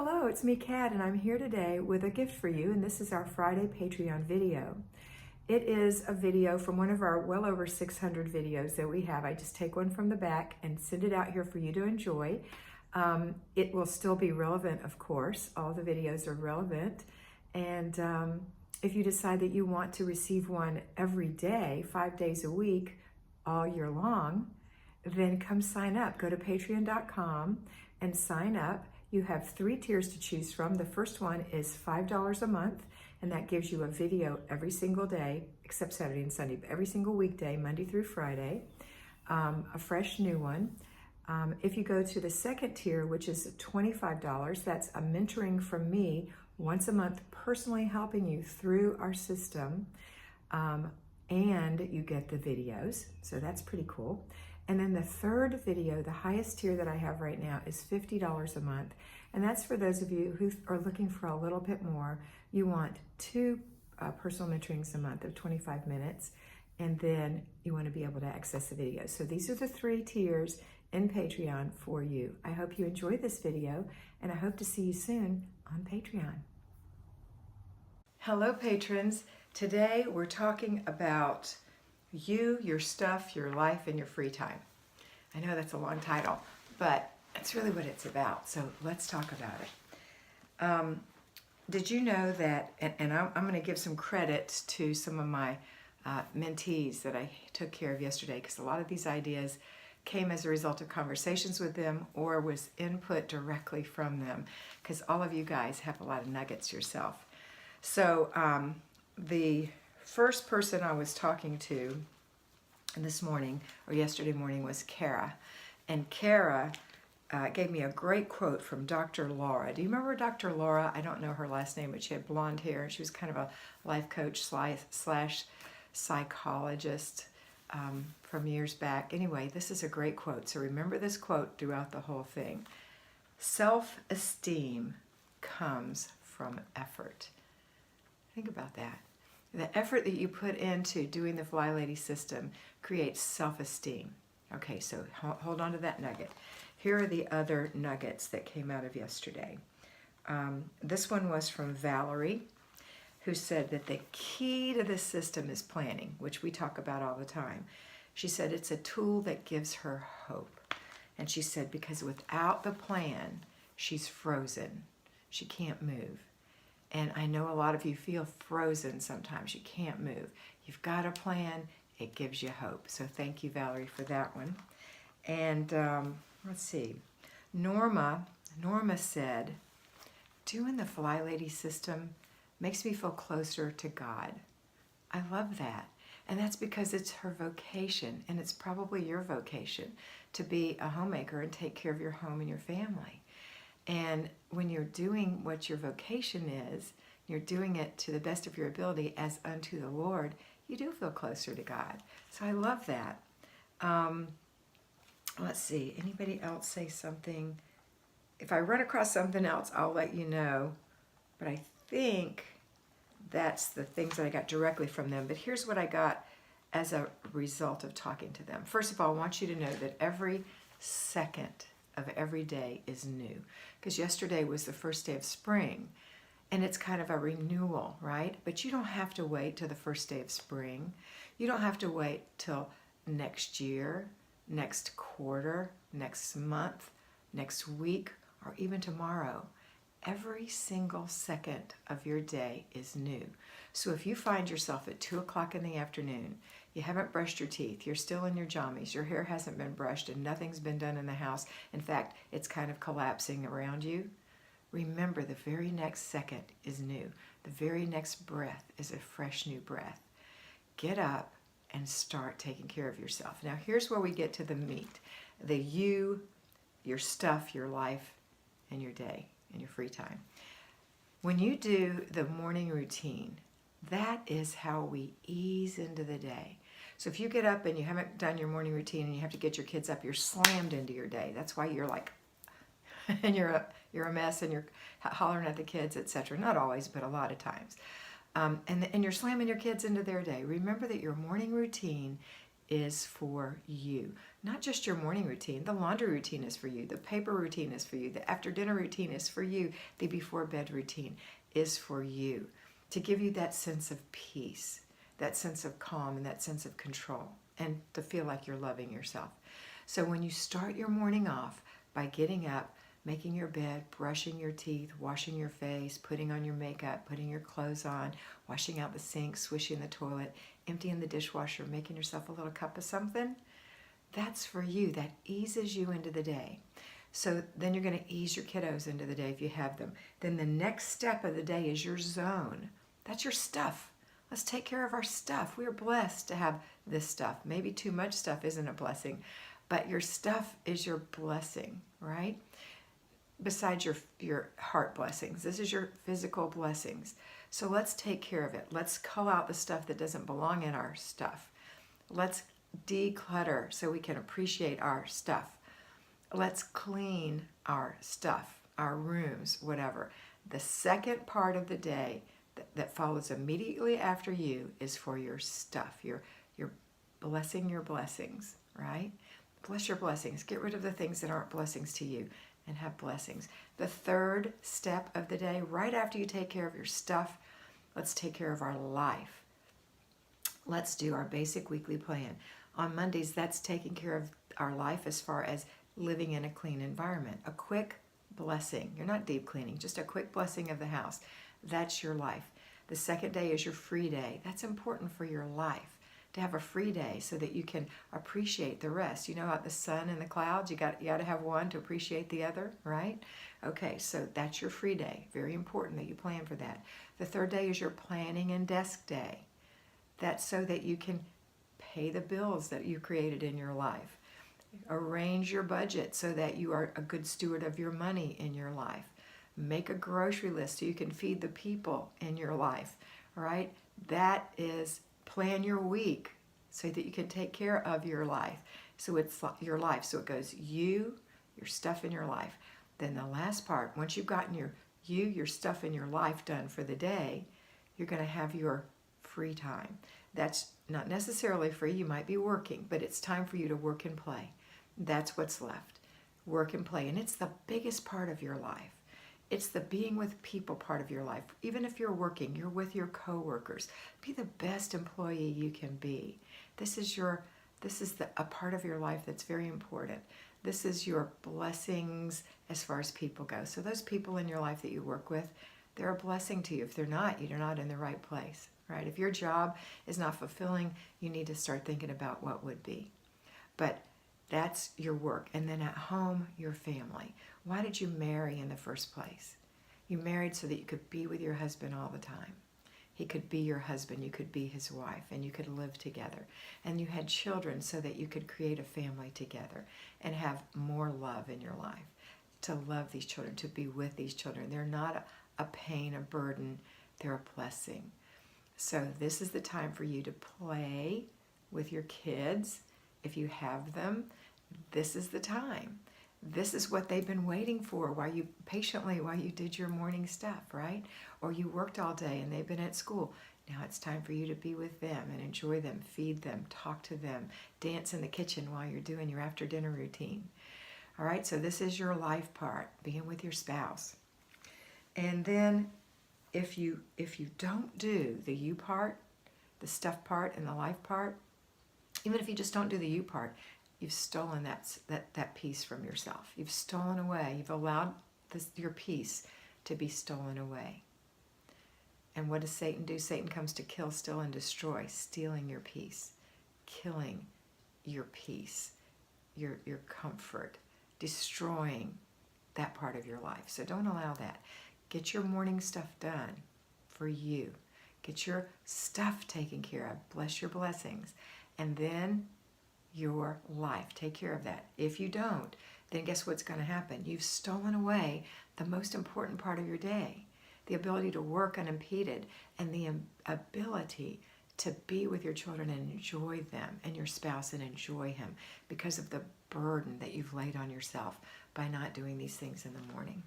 Hello, it's me, Kat, and I'm here today with a gift for you, and this is our Friday Patreon video. It is a video from one of our well over 600 videos that we have. I just take one from the back and send it out here for you to enjoy. It will still be relevant, of course. All the videos are relevant, and if you decide that you want to receive one every day, 5 days a week, all year long, then come sign up. Go to patreon.com and sign up. You have 3 tiers to choose from. The first one is $5 a month, and that gives you a video every single day, except Saturday and Sunday, but every single weekday, Monday through Friday, a fresh new one. If you go to the second tier, which is $25, that's a mentoring from me once a month, personally helping you through our system, and you get the videos, so that's pretty cool. And then the third video, the highest tier that I have right now, is $50 a month. And that's for those of you who are looking for a little bit more. You want 2 personal mentorings a month of 25 minutes, and then you want to be able to access the videos. So these are the 3 tiers in Patreon for you. I hope you enjoyed this video, and I hope to see you soon on Patreon. Hello, patrons. Today we're talking about you, your stuff, your life, and your free time. I know that's a long title, but that's really what it's about. So let's talk about it. Did you know that, and I'm going to give some credit to some of my mentees that I took care of yesterday, because a lot of these ideas came as a result of conversations with them or was input directly from them, because all of you guys have a lot of nuggets yourself. So the first person I was talking to this morning, or yesterday morning, was Kara. And Kara gave me a great quote from Dr. Laura. Do you remember Dr. Laura? I don't know her last name, but she had blonde hair, and she was kind of a life coach slash psychologist from years back. Anyway, this is a great quote, so remember this quote throughout the whole thing. Self-esteem comes from effort. Think about that. The effort that you put into doing the FlyLady system creates self-esteem. Okay, so hold on to that nugget. Here are the other nuggets that came out of yesterday. This one was from Valerie, who said that the key to this system is planning, which we talk about all the time. She said it's a tool that gives her hope. And she said because without the plan, she's frozen. She can't move. And I know a lot of you feel frozen sometimes. You can't move. You've got a plan. It gives you hope. So thank you, Valerie, for that one. And let's see. Norma said, doing the FlyLady system makes me feel closer to God. I love that. And that's because it's her vocation, and it's probably your vocation, to be a homemaker and take care of your home and your family. And when you're doing what your vocation is, you're doing it to the best of your ability as unto the Lord, you do feel closer to God. So I love that. Let's see, anybody else say something? If I run across something else, I'll let you know. But I think that's the things that I got directly from them. But here's what I got as a result of talking to them. First of all, I want you to know that every second of every day is new, because yesterday was the first day of spring, and it's kind of a renewal, right? But you don't have to wait till the first day of spring. You don't have to wait till next year, next quarter, next month, next week, or even tomorrow. Every single second of your day is new. So if you find yourself at 2 o'clock in the afternoon, you haven't brushed your teeth, you're still in your jammies, your hair hasn't been brushed, and nothing's been done in the house. In fact, it's kind of collapsing around you. Remember, the very next second is new. The very next breath is a fresh new breath. Get up and start taking care of yourself. Now, here's where we get to the meat. The you, your stuff, your life, and your day, and your free time. When you do the morning routine, that is how we ease into the day. So if you get up and you haven't done your morning routine and you have to get your kids up, you're slammed into your day. That's why you're like, and you're a mess, and you're hollering at the kids, etc. Not always, but a lot of times. And you're slamming your kids into their day. Remember that your morning routine is for you. Not just your morning routine. The laundry routine is for you. The paper routine is for you. The after dinner routine is for you. The before bed routine is for you. To give you that sense of peace, that sense of calm, and that sense of control, and to feel like you're loving yourself. So when you start your morning off by getting up, making your bed, brushing your teeth, washing your face, putting on your makeup, putting your clothes on, washing out the sink, swishing the toilet, emptying the dishwasher, making yourself a little cup of something, that's for you. That eases you into the day. So then you're going to ease your kiddos into the day if you have them. Then the next step of the day is your zone. That's your stuff. Let's take care of our stuff. We are blessed to have this stuff. Maybe too much stuff isn't a blessing, but your stuff is your blessing, right? Besides your heart blessings, this is your physical blessings. So let's take care of it. Let's cull out the stuff that doesn't belong in our stuff. Let's declutter so we can appreciate our stuff. Let's clean our stuff, our rooms, whatever. The second part of the day that follows immediately after you is for your stuff. You're blessing your blessings, right? Bless your blessings. Get rid of the things that aren't blessings to you and have blessings. The third step of the day, right after you take care of your stuff, let's take care of our life. Let's do our basic weekly plan. On Mondays, that's taking care of our life as far as living in a clean environment. A quick blessing. You're not deep cleaning, just a quick blessing of the house. That's your life. The second day is your free day. That's important for your life, to have a free day so that you can appreciate the rest. You know, about the sun and the clouds, you got to have one to appreciate the other, right? Okay, so that's your free day. Very important that you plan for that. The third day is your planning and desk day. That's so that you can pay the bills that you created in your life. Arrange your budget so that you are a good steward of your money in your life. Make a grocery list so you can feed the people in your life, all right? That is plan your week so that you can take care of your life. So it's your life. So it goes you, your stuff in your life. Then the last part, once you've gotten your stuff in your life done for the day, you're going to have your free time. That's not necessarily free. You might be working, but it's time for you to work and play. That's what's left. Work and play. And it's the biggest part of your life. It's the being with people part of your life. Even if you're working, you're with your coworkers. Be the best employee you can be. This is a part of your life that's very important. This is your blessings as far as people go. So those people in your life that you work with, they're a blessing to you. If they're not, you're not in the right place, right? If your job is not fulfilling, you need to start thinking about what would be. But that's your work. And then at home, your family. Why did you marry in the first place? You married so that you could be with your husband all the time. He could be your husband, you could be his wife, and you could live together. And you had children so that you could create a family together and have more love in your life. To love these children, to be with these children. They're not a pain, a burden, they're a blessing. So this is the time for you to play with your kids. If you have them, this is the time. This is what they've been waiting for while you did your morning stuff, right? Or you worked all day and they've been at school. Now it's time for you to be with them and enjoy them, feed them, talk to them, dance in the kitchen while you're doing your after dinner routine. All right, so this is your life part, being with your spouse. And then if you don't do the you part, the stuff part and the life part, even if you just don't do the you part, you've stolen that peace from yourself. You've stolen away. You've allowed your peace to be stolen away. And what does Satan do? Satan comes to kill, steal, and destroy, stealing your peace, killing your peace, your comfort, destroying that part of your life. So don't allow that. Get your morning stuff done for you. Get your stuff taken care of. Bless your blessings. And then your life. Take care of that. If you don't, then guess what's going to happen? You've stolen away the most important part of your day, the ability to work unimpeded and the ability to be with your children and enjoy them and your spouse and enjoy him because of the burden that you've laid on yourself by not doing these things in the morning.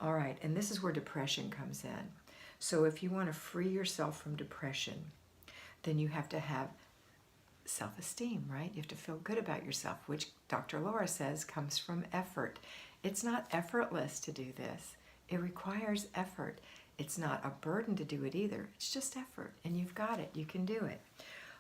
All right, and this is where depression comes in. So if you want to free yourself from depression, then you have to have self-esteem, right? You have to feel good about yourself, which Dr. Laura says comes from effort. It's not effortless to do this. It requires effort. It's not a burden to do it either. It's just effort, and you've got it. You can do it.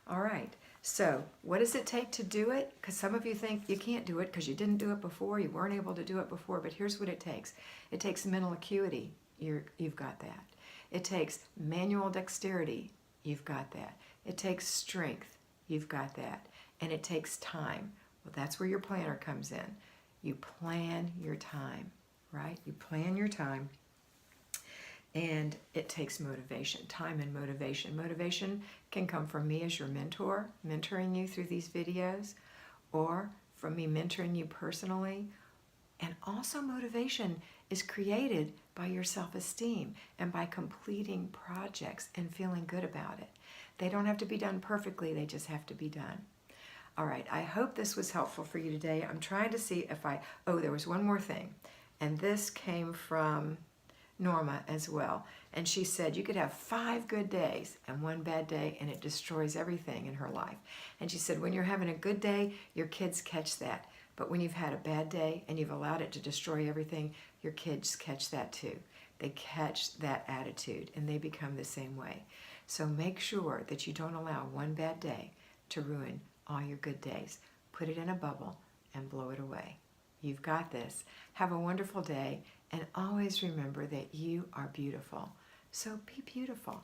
All right. So what does it take to do it? Because some of you think you can't do it because you didn't do it before, you weren't able to do it before, but here's what it takes. It takes mental acuity. You've got that. It takes manual dexterity. You've got that. It takes strength. You've got that. And it takes time. Well, that's where your planner comes in. You plan your time, right? You plan your time. And it takes motivation, time and motivation. Motivation can come from me as your mentor, mentoring you through these videos, or from me mentoring you personally. And also motivation is created by your self-esteem and by completing projects and feeling good about it. They don't have to be done perfectly, they just have to be done. All right, I hope this was helpful for you today. I'm trying to see if there was one more thing. And this came from Norma as well. And she said you could have 5 good days and 1 bad day and it destroys everything in her life. And she said when you're having a good day, your kids catch that. But when you've had a bad day and you've allowed it to destroy everything, your kids catch that too. They catch that attitude and they become the same way. So make sure that you don't allow one bad day to ruin all your good days. Put it in a bubble and blow it away. You've got this. Have a wonderful day, and always remember that you are beautiful. So be beautiful.